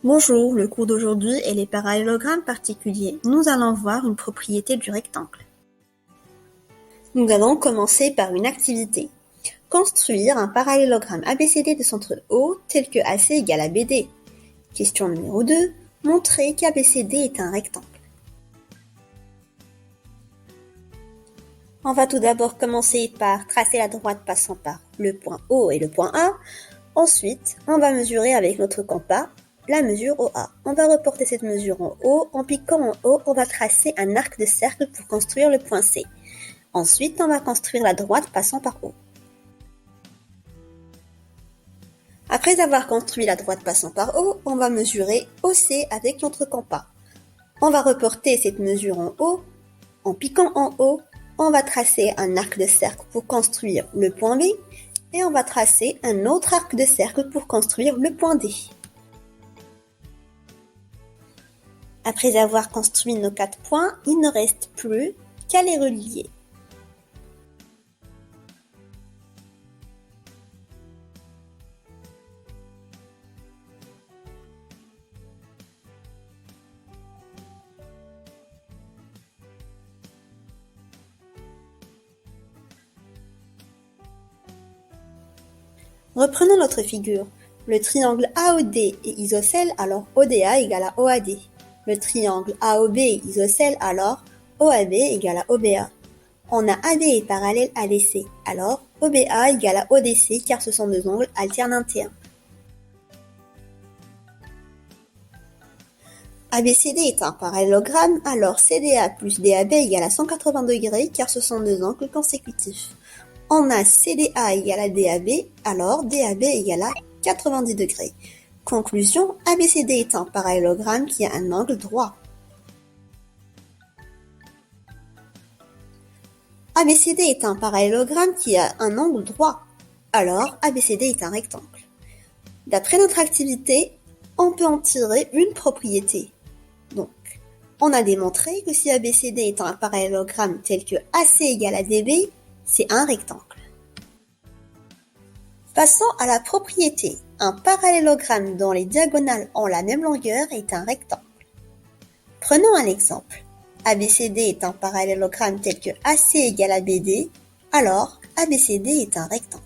Bonjour, le cours d'aujourd'hui est les parallélogrammes particuliers. Nous allons voir une propriété du rectangle. Nous allons commencer par une activité. Construire un parallélogramme ABCD de centre O tel que AC égale à BD. Question numéro 2. Montrer qu'ABCD est un rectangle. On va tout d'abord commencer par tracer la droite passant par le point O et le point A. Ensuite, on va mesurer avec notre compas la mesure OA. On va reporter cette mesure en haut. En piquant en haut, on va tracer un arc de cercle pour construire le point C. Ensuite, on va construire la droite passant par O. Après avoir construit la droite passant par O, on va mesurer OC avec notre compas. On va reporter cette mesure en haut. En piquant en haut, on va tracer un arc de cercle pour construire le point B et on va tracer un autre arc de cercle pour construire le point D. Après avoir construit nos 4 points, il ne reste plus qu'à les relier. Reprenons notre figure. Le triangle AOD est isocèle, alors ODA égale à OAD. Le triangle AOB est isocèle, alors OAB égale à OBA. On a AD est parallèle à DC, alors OBA égale à ODC car ce sont deux angles alternent un T1. ABCD est un parallélogramme, alors CDA plus DAB égale à 180 degrés car ce sont deux angles consécutifs. On a CDA égale à DAB, alors DAB égale à 90 degrés. Conclusion, ABCD est un parallélogramme qui a un angle droit. ABCD est un parallélogramme qui a un angle droit. Alors, ABCD est un rectangle. D'après notre activité, on peut en tirer une propriété. Donc, on a démontré que si ABCD est un parallélogramme tel que AC égale à DB, c'est un rectangle. Passons à la propriété. Un parallélogramme dont les diagonales ont la même longueur est un rectangle. Prenons un exemple. ABCD est un parallélogramme tel que AC égale à BD, alors ABCD est un rectangle.